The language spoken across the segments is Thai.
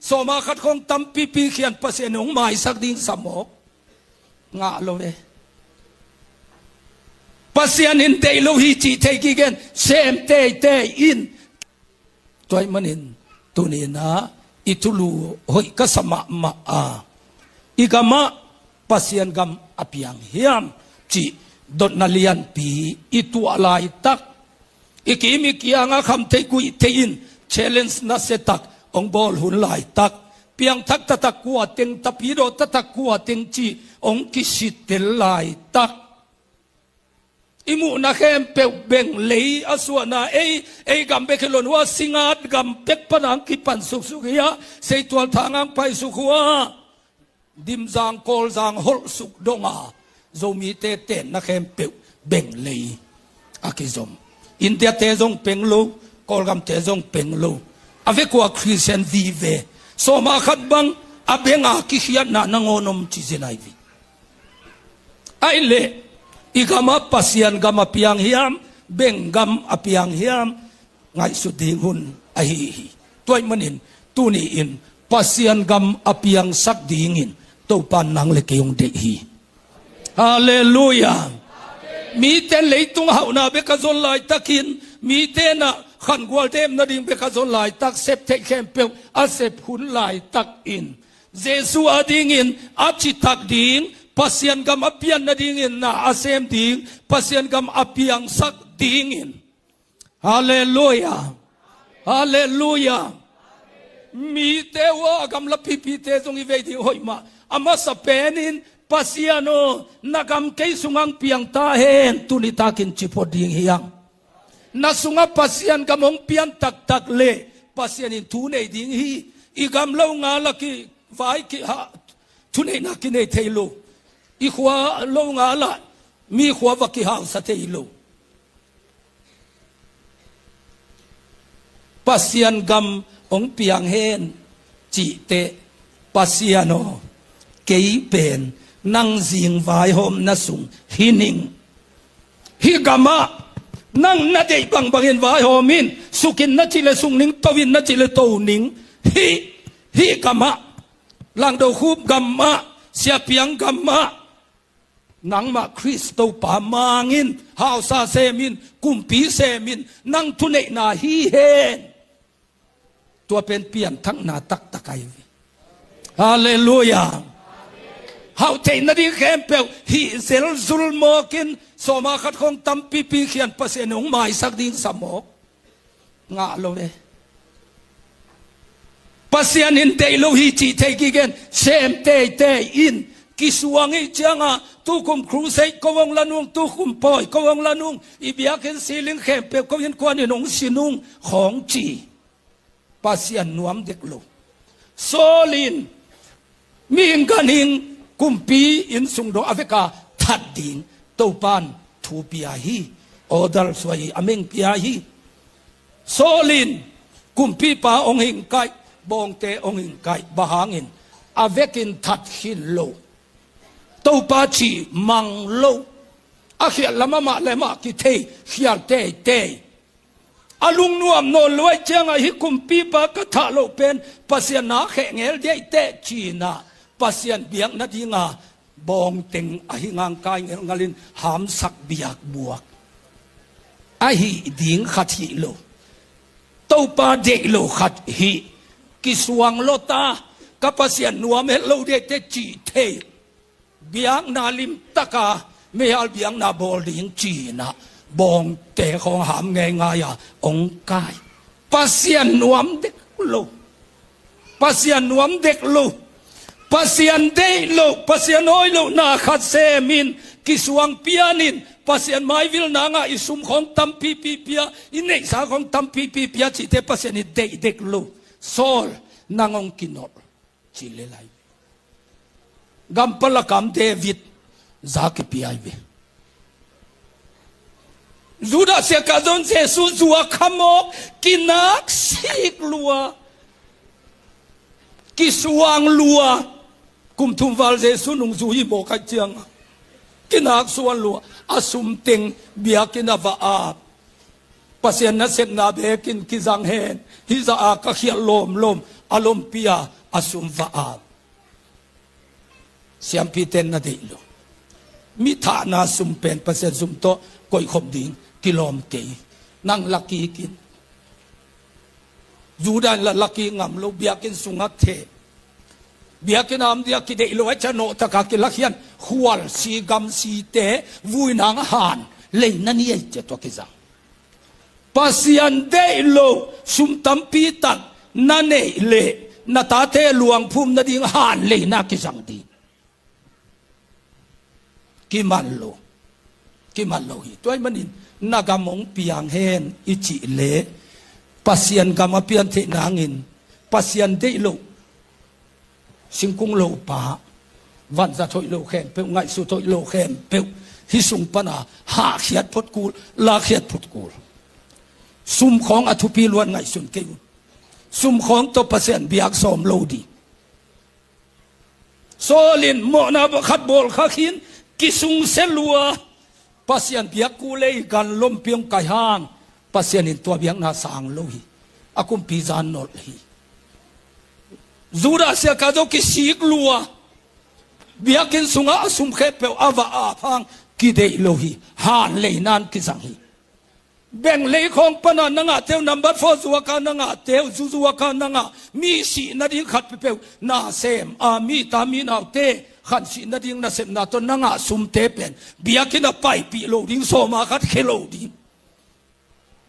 โซมาขัดคงตำปีปีเขียนเปอร์เซ็นต์ของหมายสักดิ้งสมอกงะโลเวเปอร์เซ็นต์อินเตโลหิจิเทกิเกนเซมเตอินตัวมันอินตัวนี้นะอิทุลูหอยก็สมะมาอีกามะเปอร์เซ็นต์กำอภิยังเฮียมจีดดนาเลียนปีอิตัวอะไรตักอีกมีกี่อย่างคำเทกุยเทอินเชลเลนส์นัสเซตักองบอลหุ่นหลายตักเพียงทักตะกัวเต็งตะพีโรตะกัวเต็งจีองกิสิตเตลหลายตักอิมุนักเอ็มเปเบงเลยอสวนาเอกำเบคลนว่าสิงาดกำเป็กปนังกิปันสุขยะเสยตัวทางอังไปสุขวะดิมจางโกลจางฮอลสุขดงาโจมีเตเตนักเอ็มเปเบงเลยอากิจอมอินเดียเตจงเปงโลโกลกำเตจงเปงโลอเวกว่าคริสเตียนวีเวโซมาขัดบังอเบงอาคิขียนนางอนมจิเจนายวีไอเล่อีกามาปัสยันกามาพิยังเฮียมเบงกามอภิยังเฮียมไงสุดดิ่งหุ่นไอฮีตัวมันอินตัวนี้อินปัสยันกามอภิยังสักดิ่งอินตัวปานนังเล็กยงเดฮีฮาเลลูยามีเตนเลยตุงหาวนาเบกซอลไลตักินมีเตนะขันกวลเต็มนาดิ่งเบกซอลไลตักเซปเทเคมเปลอาเซปหุ่นไลตักอินเจสุอาดิ่งอินอาจิตักดิ่งpasien gam apian na dingin na asem ding pasien gam apiang sak dingin hallelujah hallelujah mi tewa gam lapipi te song ive ding hoima ama sa penin pasiano nagam kay sungang piang tahen tunitakin chipoding hiyang nasunga pasien gamong pian tak le pasien in tunay ding hi igam law nga laki vai ki ha tunay na kinay tayloอีขวาโลงาละมีขวาวักหางสะเทโลปัสยันกำองเปียงเฮนจิเตปัสยานโอเกยเป็นนั่งจิงวายหอมนสุงหินิงฮิกามะนั่งนาเดยบังบังเห็นวายหอมินสุกินนาจิเลสุงนิงตวินนาจิเลโตนิงฮิกามะลังโดคูบกามะเสียเปียงกามะนังมาคริสโตปามางินฮาวซาเซมินกุมปีเซมินนังทุเนนาฮีเฮนตัวเป็นเปลี่ยนทั้งนาตักตะไกฮาเลลูยาฮาวเทนดีแคมเปลฮีเซลซุลโมกินโซมาขัดคงตำปีปีเขียนเปอร์เซ็นต์ของหมายสักดิ้งสมอกงะโลเวปัสยันอินเตโลหิจิเทกิเกนเซมเตอินกิสวงอีจังตุคุมครูเซกวงละนุงตุคุมปอยกวงละนุงอีเบียกินซีลิงเข็มเปก็เห็นกวนในหนงสินุงของจีปัสยันนวมเด็กลูโซลินมีอิงกันหิงกุมปีอินสุงดงอเฟกาทัดดิงเต้าปานทูปีอาฮีออดัลสวยอเมงปีอาฮีโซลินกุมปีปาองหิงไกบองเตองหิงไกบาหางินอเวกินทัดหินโลตัวปาชีมังโลอาเขียนละมาเลมากิเทเขียนเตอาลุงนวมโนลวยเจ้าหิคุมปีปากทะโลเป็นปัสยานาแข่งเอลเดเตจีนาปัสยานเบียงนาดีงาบองเต็งอหิงางกายเงงลินหามสักเบียกบวกอหิดิงขัดหิโลตัวปาเดโลขัดหิกิสวงโลตากับปัสยานนวมเฮโลเดเตจีเทเบียงนาลิมตะกาไม่เอาเบียงนาบอลดิงจีนะบองแต่ของหามไงองกายปัสยันนวมเด็กลูปัสยันนวมเด็กลูปัสยันเดลูปัสยันน้อยลูนาขัดเซมินกิสวงเปียนินปัสยันไม้วิลนางอิสุมของตัมปีเปียอินเนสาของตัมปีเปียจิเตปัสยันเด็กลูโซลนางองกินอลจิเลไลกัมพลกัมเดวิดจากพิไอเวจูดาเสกาดอนเซซุจัวขโมกกินักสิกลัวกิสวางลัวกุมทุมวาลเซซุนุงจูฮิโบกัจจังกินักสวนลัวอาสุมเต็งเบียกินาวาอา ปัสยันนัสนาเบกินกิจังเฮนฮิซาอากะเขียลมอารมณ์ปียอสุมฟาอาเสียมพีเตนนาดิโลมิฐานาสุมเป็นปัสยันสุมโตกอยขมดิ่งกิโลมเกยนั่งลักกีกินยูดานละลักกีงามโลเบียกินสุงักเทเบียกินามเดียกิเดโลไอชโนตะกากิลักยันขวลสีกำสีเตวุยนางหานเลยนั่นนี่เจตัวกิจังปัสยันเดโลสุมตัมปีตันนั่นเอเลนาตาเทหลวงภูมินาดิงหานเลยนักกิจังดีกิมันโลหิตัวมันนินนากามงปียงเฮนอิจิเลปัสยันกามเปียนเทนางอินปัสยันเดโลสิงคุงโลปาวันจะถอยโลแขมเปียวไงสุถอยโลแขมเปียวฮิสุงปนาหาเขียดพดกูลาเขียดพดกูซุมของอธุพีล้วนไงสุนเกวซุมของตัวปัสยันเบียกสอมโลดีโซลินโมนาบขัดโบลขักหินกิสุงเซลัวปัสยันเบียกกูเลยกันลมเปียงไก่ห้างปัสยันตัวเบียงนาสางโลหิอากุมปีจานนอลหิจูดาเสียกาโดกิสิกลัวเบียกินสุงอาสุมเขเปวอาวาอาพังกิเดโลหิหานเลยนานกิสังหิแบ่งเลยของปนันนังอาเทวนัมบัดฟอสัวกานังอาเทวจูวกานังอามีสีนาดิงขัดเปวนาเซมอามีตามีนาเตขันสีนาดิงนาเซมนาตนนังอาสุมเตเป็นเบียกินอไปปีโลดิงโซมาขัดเคโลดิง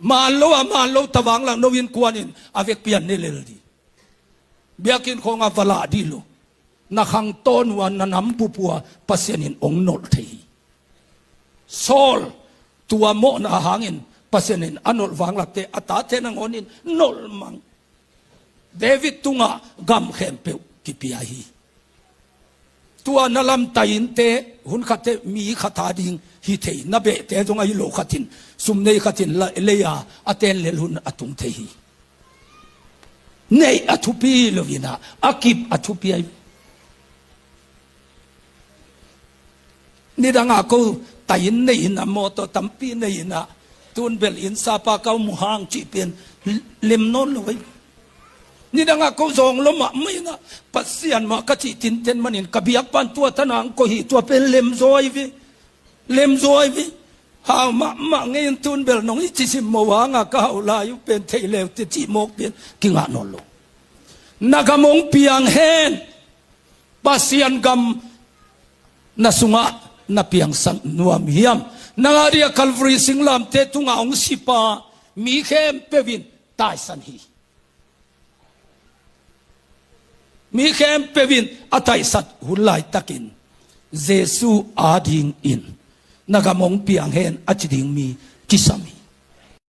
มาโลตะวังหลังโนวินกวนินอาเวกเปียนเนเลลดีเบียกินของอาวลาดิโลนักขังต้นวันนันน้ำปูปัวปัสยานินองโนลทีโซลตัวโมนาหางินปัสยานินอนลวังหลักเตอตาเทนังอนินโนลมังเดวิดตุงะกำเข็มเปวกิปิยาฮีตัวนลำตัยนเตหุนขัดเตมีขัดาดิงฮิเทนเบเตตรงไอโลขัดินสุมเนขัดินเลยาอเตนเลหุนอตุงเทฮีเนยอทุปีโลวินาอากิบอทุปีนี่ดังอากูตายเนยนะโมโตตัมปีเนยนะตุนเบลอินซาปาเกามุฮังจีเป็นเล็มโนนเลยนี่ดังอากูส่งลมไม่นะปัสยันมากจิตินเจนมันินกบียกปันตัวทนางก็หิตัวเป็นเล็มซอยวิหาวมาเงินตุนเบลน้องอิจิสิมวางากาอุลายุเป็นเทเลวติจิโมกเป็นกิงานนโลนากามงเปียงเฮนปัสยันกำนาสุงะนาเปียงสันนัวมิยมนาเรียคัลฟรีสิงลามเตตุงาองสิปามีเข้มเปวินตายสันฮีมีเข้มเปวินอัตัยสัตหุลายตะกินเยซูอาดิงอินนากามงเปียงเฮนอจิดิงมีกิสามี